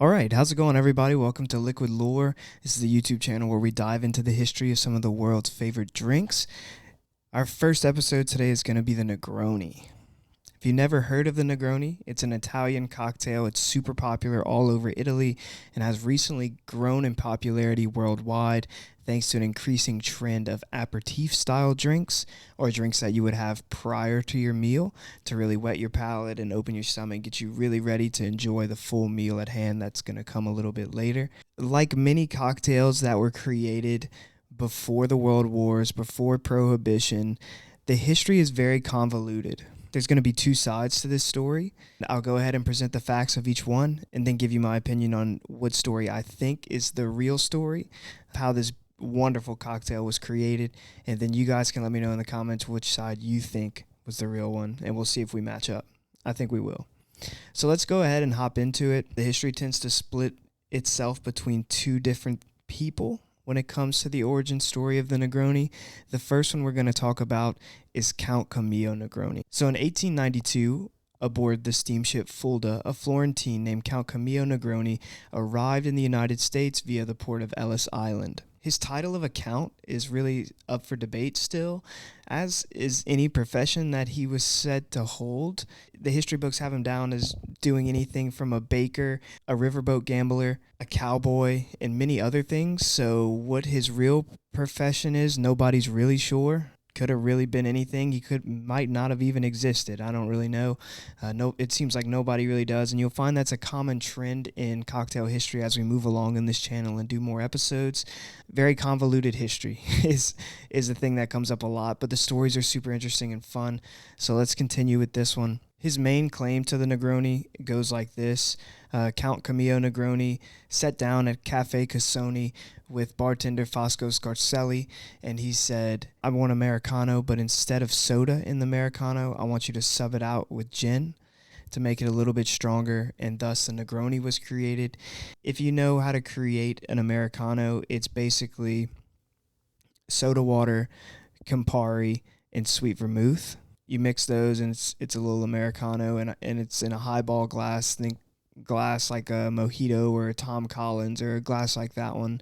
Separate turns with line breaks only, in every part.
All right, how's it going, everybody? Welcome to Liquid Lore. This is the YouTube channel where we dive into the history of some of the world's favorite drinks. Our first episode today is going to be the Negroni. If you've never heard of the Negroni, it's an Italian cocktail. It's super popular all over Italy and has recently grown in popularity worldwide thanks to an increasing trend of aperitif-style drinks, or drinks that you would have prior to your meal to really whet your palate and open your stomach, get you really ready to enjoy the full meal at hand that's going to come a little bit later. Like many cocktails that were created before the World Wars, before Prohibition, the history is very convoluted. There's going to be two sides to this story. I'll go ahead and present the facts of each one and then give you my opinion on what story I think is the real story, how this wonderful cocktail was created, and then you guys can let me know in the comments which side you think was the real one, and we'll see if we match up. I think we will. So let's go ahead and hop into it. The history tends to split itself between two different people when it comes to the origin story of the Negroni. The first one we're going to talk about is Count Camillo Negroni. So in 1892, aboard the steamship Fulda, a Florentine named Count Camillo Negroni arrived in the United States via the port of Ellis Island. His title of a count is really up for debate still, as is any profession that he was said to hold. The history books have him down as doing anything from a baker, a riverboat gambler, a cowboy, and many other things. So what his real profession is, nobody's really sure. Could have really been anything. He might not have even existed. I don't really know. It seems like nobody really does, and you'll find that's a common trend in cocktail history as we move along in this channel and do more episodes. Very convoluted history is the thing that comes up a lot, but the stories are super interesting and fun. So let's continue with this one. His main claim to the Negroni goes like this. Count Camillo Negroni sat down at Cafe Cassoni with bartender Fosco Scarcelli, and he said, "I want Americano, but instead of soda in the Americano, I want you to sub it out with gin to make it a little bit stronger," and thus the Negroni was created. If you know how to create an Americano, it's basically soda water, Campari, and sweet vermouth. You mix those, and it's a little Americano, and it's in a highball glass. Think glass like a Mojito or a Tom Collins, or a glass like that one.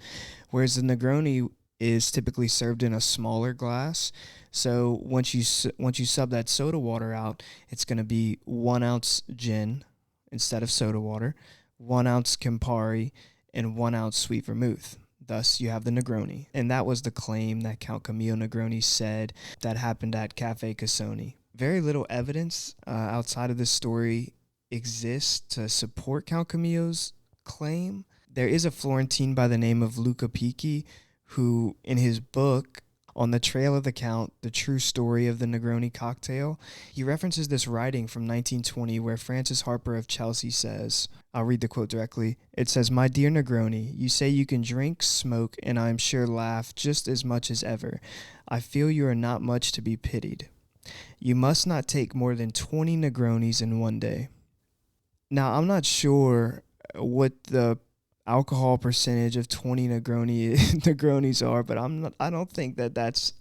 Whereas the Negroni is typically served in a smaller glass. So once you sub that soda water out, it's going to be 1 ounce gin instead of soda water, 1 ounce Campari, and 1 ounce sweet vermouth. Thus, you have the Negroni. And that was the claim that Count Camillo Negroni said that happened at Cafe Cassoni. Very little evidence outside of this story exists to support Count Camillo's claim. There is a Florentine by the name of Luca Picchi who, in his book, On the Trail of the Count, The True Story of the Negroni Cocktail, he references this writing from 1920 where Francis Harper of Chelsea says, I'll read the quote directly. It says, "My dear Negroni, you say you can drink, smoke, and I'm sure laugh just as much as ever. I feel you are not much to be pitied. You must not take more than 20 Negronis in one day." Now, I'm not sure what the alcohol percentage of 20 Negronis are, but I don't think that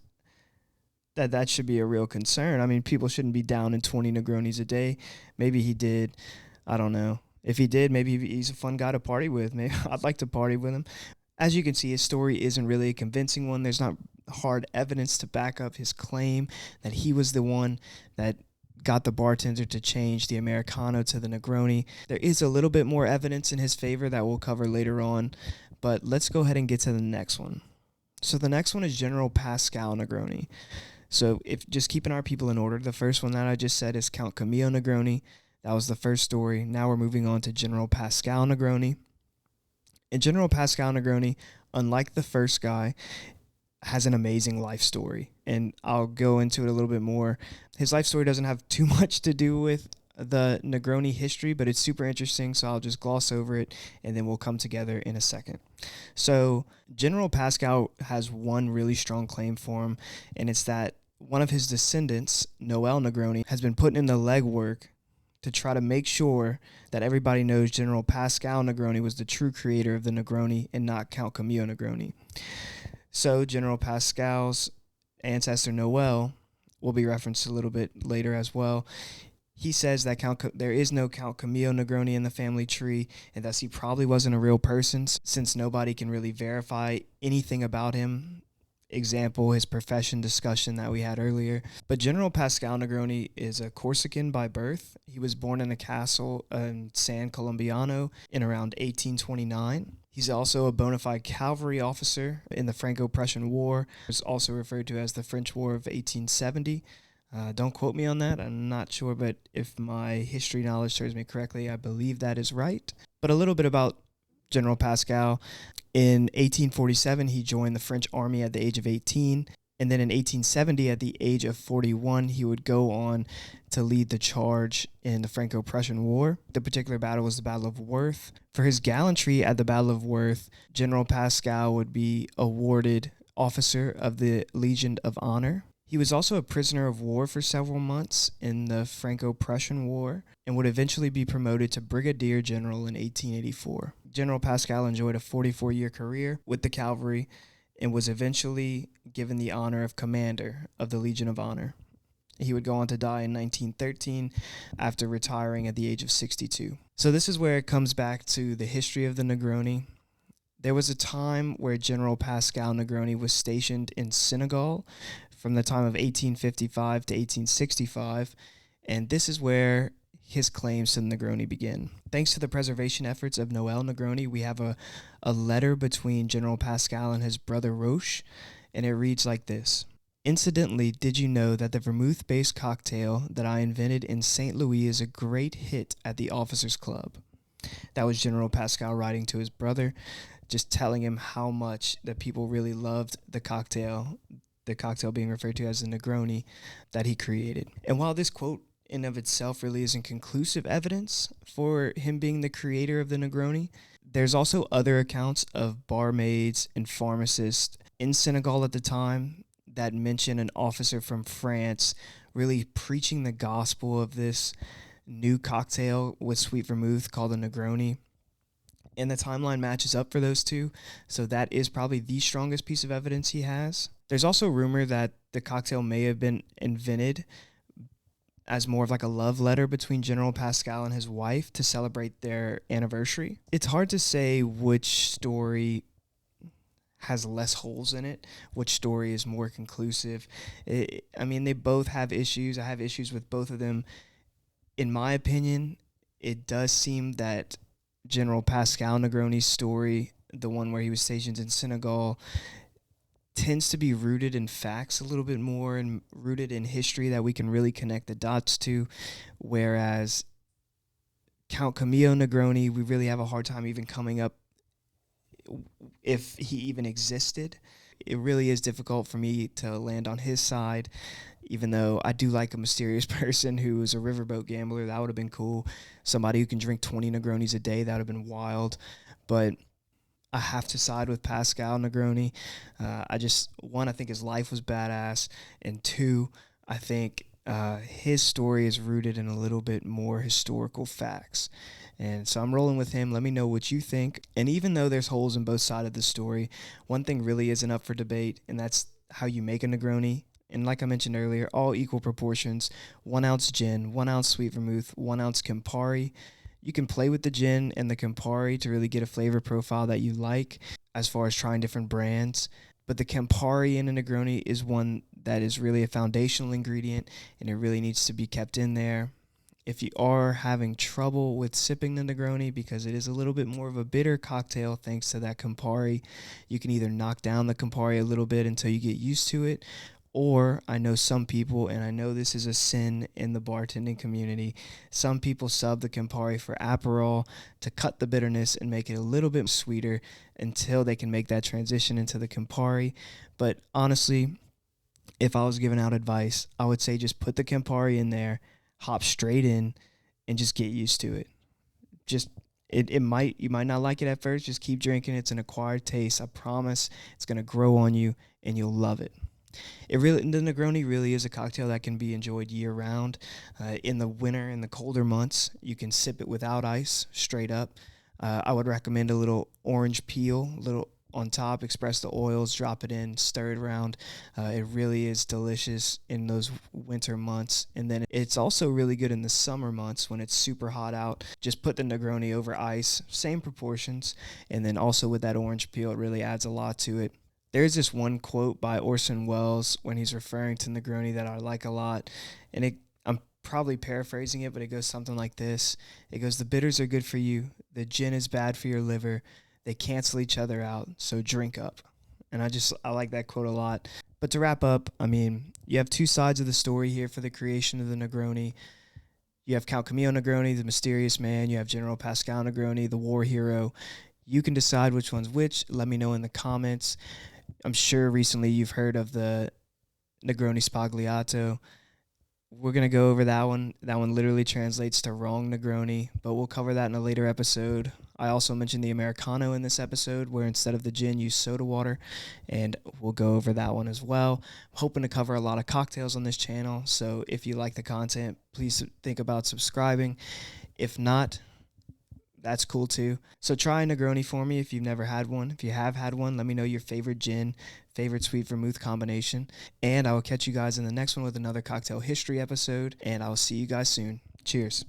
should be a real concern. I mean, people shouldn't be down in 20 Negronis a day. Maybe he did. I don't know. If he did, maybe he's a fun guy to party with. Maybe I'd like to party with him. As you can see, his story isn't really a convincing one. There's not hard evidence to back up his claim that he was the one that got the bartender to change the Americano to the Negroni. There is a little bit more evidence in his favor that we'll cover later on, but let's go ahead and get to the next one. So the next one is General Pascal Negroni. So if just keeping our people in order, the first one that I just said is Count Camillo Negroni. That was the first story. Now we're moving on to General Pascal Negroni. And General Pascal Negroni, unlike the first guy, has an amazing life story, and I'll go into it a little bit more. His life story doesn't have too much to do with the Negroni history, but it's super interesting, so I'll just gloss over it, and then we'll come together in a second. So General Pascal has one really strong claim for him, and it's that one of his descendants, Noel Negroni, has been putting in the legwork to try to make sure that everybody knows General Pascal Negroni was the true creator of the Negroni and not Count Camillo Negroni. So General Pascal's ancestor Noel will be referenced a little bit later as well. He says that there is no Count Camillo Negroni in the family tree, and thus he probably wasn't a real person, since nobody can really verify anything about him. Example, his profession discussion that we had earlier. But General Pascal Negroni is a Corsican by birth. He was born in a castle in San Colombiano in around 1829. He's also a bona fide cavalry officer in the Franco-Prussian War. It's also referred to as the French War of 1870. Don't quote me on that. I'm not sure, but if my history knowledge serves me correctly, I believe that is right. But a little bit about General Pascal. In 1847, he joined the French army at the age of 18. And then in 1870, at the age of 41, he would go on to lead the charge in the Franco-Prussian War. The particular battle was the Battle of Worth. For his gallantry at the Battle of Worth, General Pascal would be awarded Officer of the Legion of Honor. He was also a prisoner of war for several months in the Franco-Prussian War and would eventually be promoted to brigadier general in 1884. General Pascal enjoyed a 44-year career with the cavalry and was eventually given the honor of commander of the Legion of Honor. He would go on to die in 1913 after retiring at the age of 62. So this is where it comes back to the history of the Negroni. There was a time where General Pascal Negroni was stationed in Senegal from the time of 1855 to 1865, and this is where his claims to the Negroni begin. Thanks to the preservation efforts of Noel Negroni, we have a letter between General Pascal and his brother Roche, and it reads like this. Incidentally, did you know that the vermouth-based cocktail that I invented in St. Louis is a great hit at the Officers Club? That was General Pascal writing to his brother, just telling him how much the people really loved the cocktail being referred to as the Negroni that he created. And while this quote in of itself really isn't conclusive evidence for him being the creator of the Negroni, there's also other accounts of barmaids and pharmacists in Senegal at the time that mention an officer from France really preaching the gospel of this new cocktail with sweet vermouth called a Negroni. And the timeline matches up for those two, so that is probably the strongest piece of evidence he has. There's also rumor that the cocktail may have been invented as more of like a love letter between General Pascal and his wife to celebrate their anniversary. It's hard to say which story has less holes in it, which story is more conclusive. They both have issues. I have issues with both of them. In my opinion, it does seem that General Pascal Negroni's story, the one where he was stationed in Senegal, tends to be rooted in facts a little bit more and rooted in history that we can really connect the dots to, whereas Count Camillo Negroni, we really have a hard time even coming up if he even existed. It really is difficult for me to land on his side, even though I do like a mysterious person who is a riverboat gambler. That would have been cool. Somebody who can drink 20 Negronis a day, that would have been wild. But I have to side with Pascal Negroni. I think his life was badass. And two, I think his story is rooted in a little bit more historical facts. And so I'm rolling with him. Let me know what you think. And even though there's holes in both sides of the story, one thing really isn't up for debate, and that's how you make a Negroni. And like I mentioned earlier, all equal proportions: 1 ounce gin, 1 ounce sweet vermouth, 1 ounce Campari. You can play with the gin and the Campari to really get a flavor profile that you like as far as trying different brands. But the Campari in a Negroni is one that is really a foundational ingredient, and it really needs to be kept in there. If you are having trouble with sipping the Negroni because it is a little bit more of a bitter cocktail thanks to that Campari, you can either knock down the Campari a little bit until you get used to it, or I know some people, and I know this is a sin in the bartending community, some people sub the Campari for Aperol to cut the bitterness and make it a little bit sweeter until they can make that transition into the Campari. But honestly, if I was giving out advice, I would say just put the Campari in there, hop straight in, and just get used to it. You might not like it at first. Just keep drinking. It's an acquired taste. I promise it's gonna grow on you, and you'll love it. The Negroni really is a cocktail that can be enjoyed year round. In the winter, in the colder months, you can sip it without ice, straight up. I would recommend a little orange peel, little on top, express the oils, drop it in, stir it around. It really is delicious in those winter months. And then it's also really good in the summer months when it's super hot out. Just put the Negroni over ice, same proportions. And then also with that orange peel, it really adds a lot to it. There's this one quote by Orson Welles when he's referring to Negroni that I like a lot. And I'm probably paraphrasing it, but it goes something like this. It goes, "The bitters are good for you. The gin is bad for your liver. They cancel each other out, so drink up." And I like that quote a lot. But to wrap up, I mean, you have two sides of the story here for the creation of the Negroni. You have Count Camillo Negroni, the mysterious man. You have General Pascal Negroni, the war hero. You can decide which one's which. Let me know in the comments. I'm sure recently you've heard of the Negroni Spagliato. We're going to go over that one. That one literally translates to wrong Negroni, but we'll cover that in a later episode. I also mentioned the Americano in this episode, where instead of the gin, use soda water, and we'll go over that one as well. I'm hoping to cover a lot of cocktails on this channel, so if you like the content, please think about subscribing. If not, that's cool too. So try a Negroni for me if you've never had one. If you have had one, let me know your favorite gin, favorite sweet vermouth combination. And I will catch you guys in the next one with another cocktail history episode. And I will see you guys soon. Cheers.